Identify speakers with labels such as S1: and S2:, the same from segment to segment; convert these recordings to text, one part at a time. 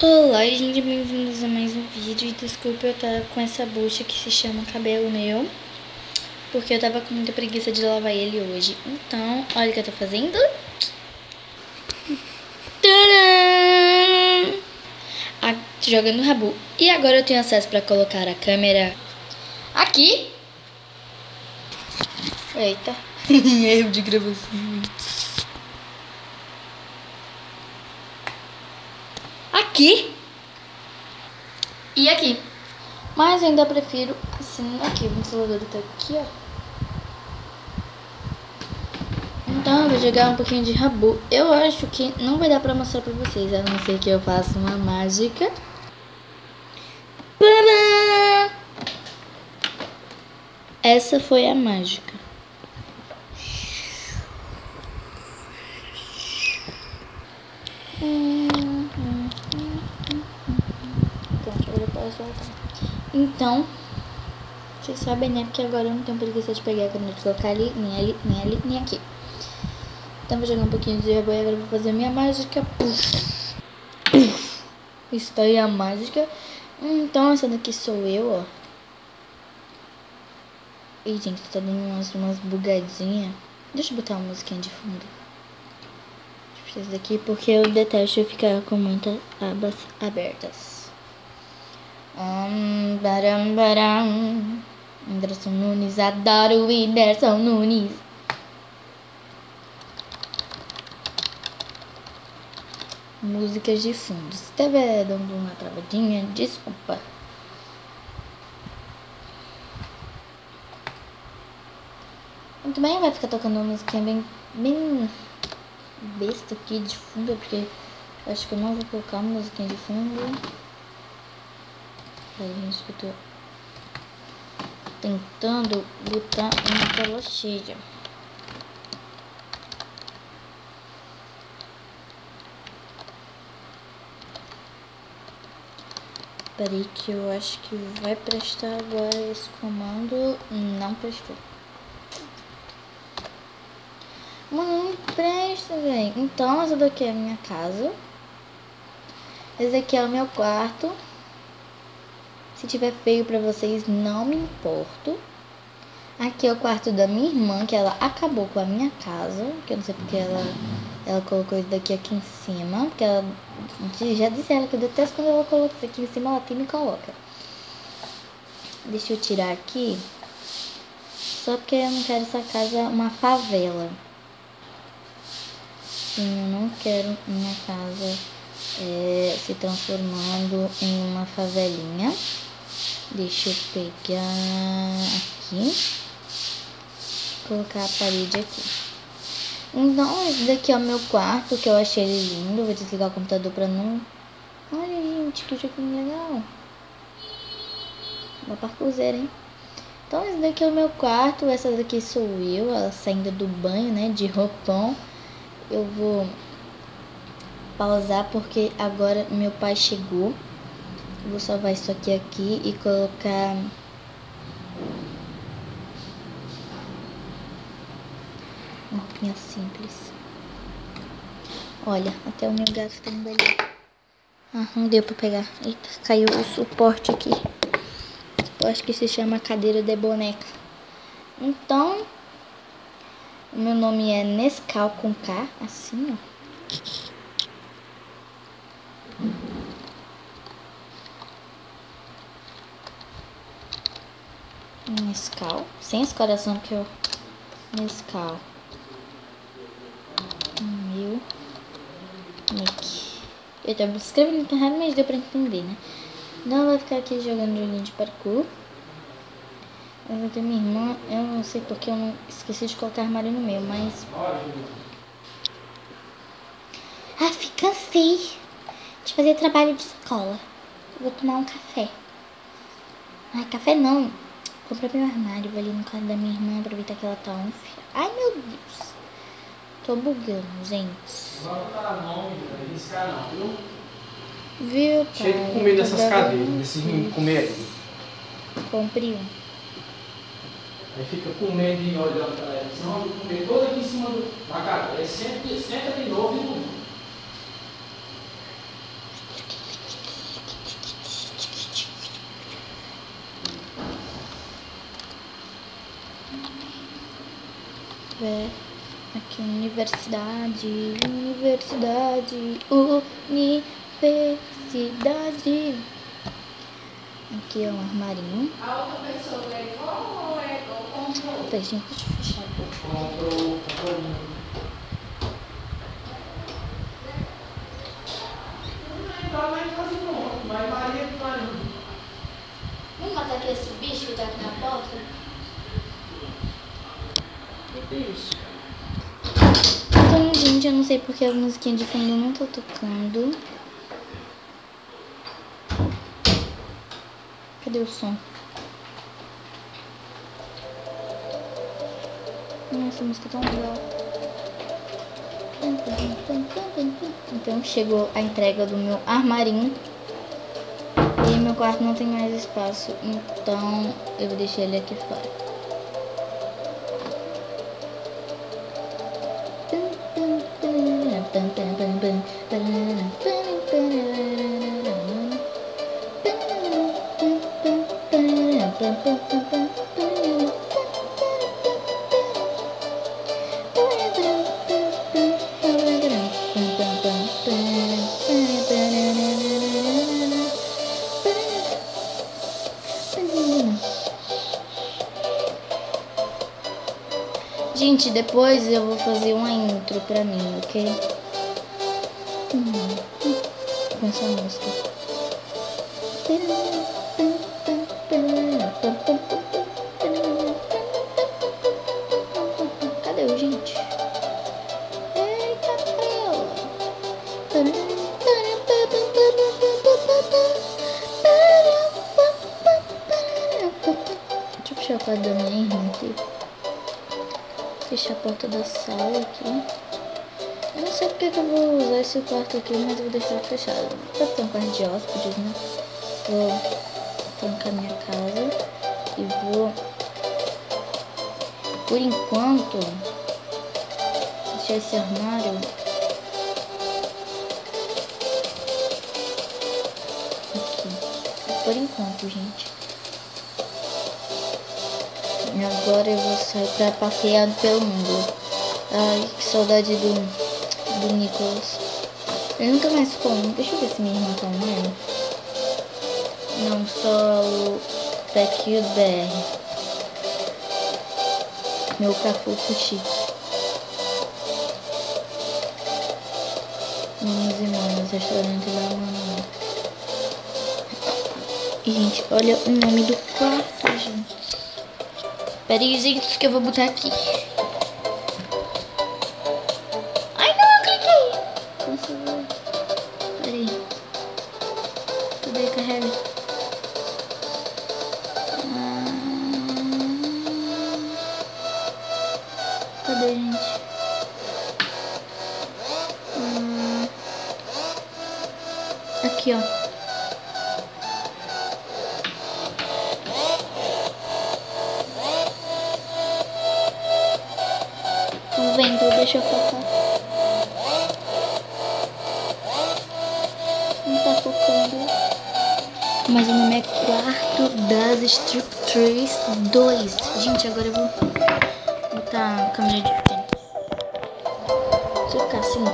S1: Olá, gente, bem-vindos a mais um vídeo. E desculpa eu estar com essa bucha que se chama cabelo meu, porque eu tava com muita preguiça de lavar ele hoje. Então, olha o que eu tô fazendo. Tcharam! Jogando o Rabu. E agora eu tenho acesso pra colocar a câmera aqui. Eita, erro de gravação. Aqui e aqui, mas eu ainda prefiro assim. Aqui, o ventilador tá aqui, ó. Então eu vou jogar um pouquinho de Rabu. Eu acho que não vai dar pra mostrar pra vocês, a não ser que eu faça uma mágica. Tadã! Essa foi a mágica. Então, vocês sabem, né? Porque agora eu não tenho preguiça de pegar a câmera de colocar ali, nem ali, nem ali, nem aqui. Então vou jogar um pouquinho de Rabu e agora vou fazer a minha mágica. Puf. Puf. Está aí a mágica. Então essa daqui sou eu, ó. Ih, gente, tá dando umas bugadinhas. Deixa eu botar uma musiquinha de fundo. Deixa eu fazer isso daqui porque eu detesto ficar com muitas abas abertas. Baram, baram. Whindersson Nunes, adoro o Whindersson Nunes. Músicas de fundo. Se estiver dando uma travadinha, desculpa. Muito bem, vai ficar tocando uma musiquinha bem besta aqui de fundo, porque eu acho que eu não vou colocar uma musiquinha de fundo. Aí, gente, eu tô tentando botar uma tela cheia. Peraí que eu acho que vai prestar agora esse comando. Não prestou. Mano, não presta, velho. Então, essa daqui é a minha casa. Esse aqui é o meu quarto. Se tiver feio pra vocês, não me importo. Aqui é o quarto da minha irmã, que ela acabou com a minha casa. Que eu não sei porque ela colocou isso daqui aqui em cima. Porque ela já disse ela que eu detesto quando ela coloca isso aqui em cima, ela tem me coloca. Deixa eu tirar aqui. Só porque eu não quero essa casa uma favela. Sim, eu não quero minha casa se transformando em uma favelinha. Deixa eu pegar aqui. Colocar a parede aqui. Então, esse daqui é o meu quarto, que eu achei ele lindo. Vou desligar o computador pra não... Olha, gente, que joguinho legal. Uma parkourzeira, hein? Então, esse daqui é o meu quarto. Essa daqui sou eu, ela saindo do banho, né, de roupão. Eu vou pausar porque agora meu pai chegou. Vou salvar isso aqui e colocar uma roupinha simples. Olha, até o meu gato tá indo ali. Ah, não deu pra pegar. Eita, caiu o suporte aqui. Eu acho que se chama cadeira de boneca. Então, o meu nome é Nescau com K, assim, ó. Nescau, sem esse coração que eu... Nescau. Meu nick. Eu tava escrevendo na internet, mas deu pra entender, né? Não vai ficar aqui jogando joguinho de parkour. Eu vou ter minha irmã. Eu não sei porque eu não esqueci de colocar armário no meu, mas... cansei de fazer trabalho de escola. Eu vou tomar um café. Ai, café não. Comprei meu armário, vou ali no quarto da minha irmã, aproveitar que ela tá on. Ai, meu Deus. Tô bugando, gente. Viu, pai?
S2: Cheio de comida nessas cadeiras, nesses meninos comer aí.
S1: Compre um.
S2: Aí fica comendo e olhando pra ela. Senão eu vou comer todo aqui em cima da cadeira. Senta de novo e não.
S1: tiver aqui universidade. Aqui é um armarinho.
S3: A outra pessoa levou ou comprou?
S1: Tá, gente, deixa eu fechar a boca.
S2: Comprou. Mas Maria que vai.
S1: Vamos matar aqui esse bicho que tá aqui na porta?
S2: Que bicho?
S1: Então, gente, eu não sei porque a musiquinha de fundo não tá tocando. Cadê o som? Nossa, a música é tão legal. Então chegou a entrega do meu armarinho. E meu quarto não tem mais espaço, então eu vou deixar ele aqui fora. Gente, depois eu vou fazer uma intro pra mim, ok? Com essa música. Cadê o gente? Eita, deixa eu fechar a porta da minha irmã aqui. Fechar a porta da sala aqui. Eu não sei porque que eu vou usar esse quarto aqui, mas eu vou deixar ele fechado. Pode ser um quarto de hóspedes, né? Vou trancar minha casa e vou, por enquanto, deixar esse armário aqui. Por enquanto, gente. E agora eu vou sair pra passear pelo mundo. Ai, que saudade do Nicolas. Ele nunca mais come. Deixa eu ver se minha irmã tá online. Não, só o Pequio BR. Meu cafofo chique. Manos e manos, restaurante da mamãe. E, gente, olha o nome do quarto, gente. Pera aí, gente, que eu vou botar aqui. Ai, não, eu cliquei. Nossa, pera aí. Cadê? Carrega. Cadê, gente? Aqui, ó. Vendo, deixa eu focar. Não tá focando. Mas o nome é Quarto das Striptease 2. Gente, agora eu vou botar a câmera de frente. Deixa eu ficar assim.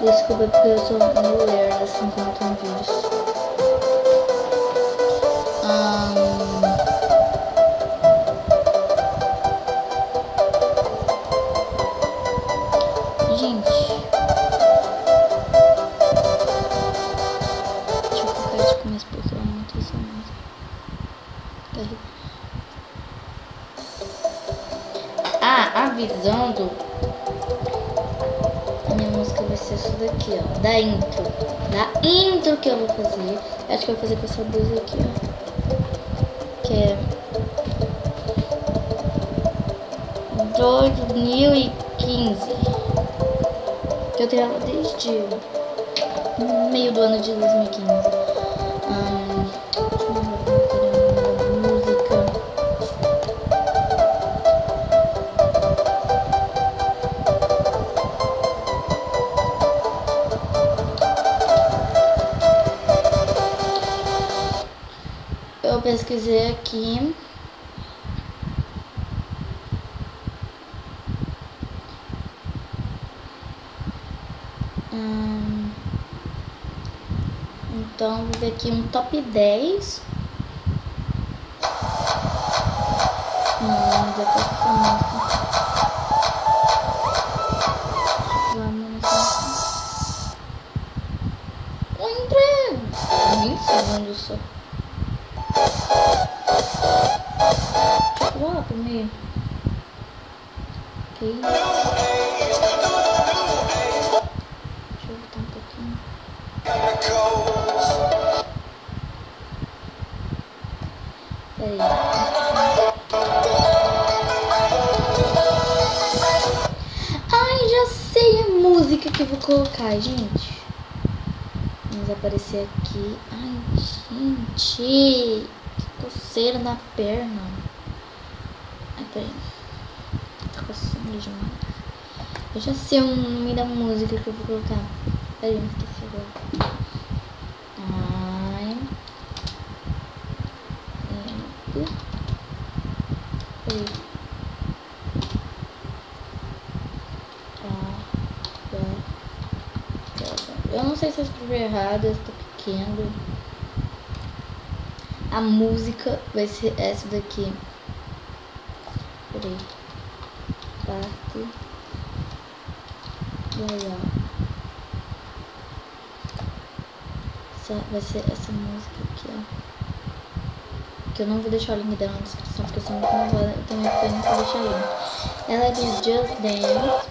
S1: Desculpa porque eu sou meio lerda assim quando eu tô em vídeos. Gente, deixa eu focar de começo porque eu não tô essa música. Avisando, a minha música vai ser essa daqui, ó, da intro que eu vou fazer. Acho que eu vou fazer com essa blusa aqui, ó, que é 2015. Que eu tenho ela desde meio do ano de 2015. Música. Eu pesquisei aqui. Então, vou ver aqui um top 10. Não, já tô André, 20 segundos só. Vou lá pro meio. Ok. Deixa eu voltar um pouquinho. Peraí. Ai, já sei a música que eu vou colocar, gente. Vamos aparecer aqui. Ai, gente. Que coceira na perna. Ai, peraí. Tá coçando demais. Eu já sei o nome da música que eu vou colocar. Peraí, não esqueci agora. Ai. Peraí. Eu não sei se eu escrevi errado, eu estou pequeno. A música vai ser essa daqui. Peraí. Quarto. Legal. Vai ser essa música aqui, ó. Que eu não vou deixar o link dela na descrição, porque eu sou muito nervosa. Eu também vou deixar ele. Ela é de Just Dance.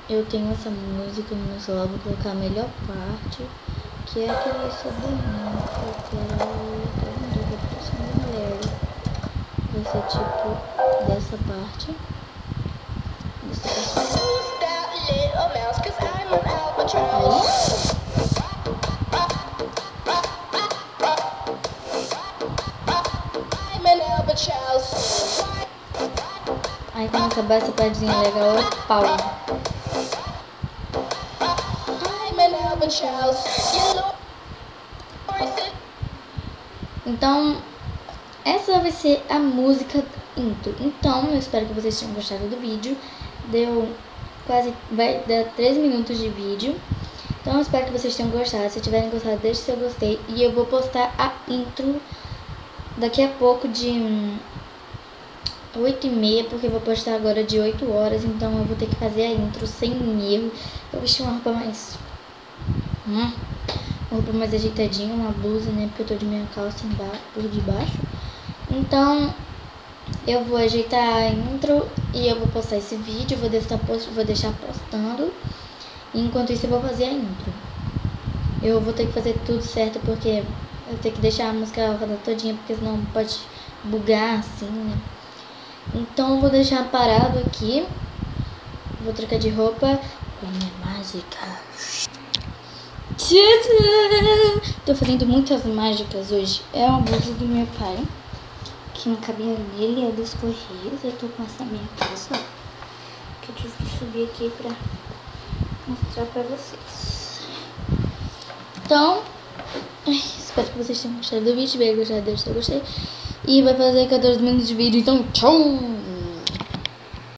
S1: Eu tenho essa música no meu celular, vou colocar a melhor parte, que é aquela sobre mim, porque vai ser tipo dessa parte. Aí quando acabar essa partezinha legal, é pau. Então, essa vai ser a música intro. Então, eu espero que vocês tenham gostado do vídeo. Vai dar 3 minutos de vídeo. Então, eu espero que vocês tenham gostado. Se tiverem gostado, deixe seu gostei. E eu vou postar a intro daqui a pouco de 8h30, porque eu vou postar agora de 8 horas. Então, eu vou ter que fazer a intro sem erro. Eu vesti uma roupa mais... uma roupa mais ajeitadinha, uma blusa, né? Porque eu tô de minha calça por debaixo. Então, eu vou ajeitar a intro e eu vou postar esse vídeo. Vou deixar postando. Enquanto isso, eu vou fazer a intro. Eu vou ter que fazer tudo certo, porque eu tenho que deixar a música rodar todinha, porque senão pode bugar assim, né? Então, eu vou deixar parado aqui. Vou trocar de roupa com a minha mágica. Tô fazendo muitas mágicas hoje. É uma blusa do meu pai, que não cabia nele, é dos Correios. Eu tô com essa minha calça, que eu tive que subir aqui pra mostrar pra vocês. Então, espero que vocês tenham gostado do vídeo. Bem gostado, deixa eu gostei. E vai fazer 14 minutos de vídeo, então tchau!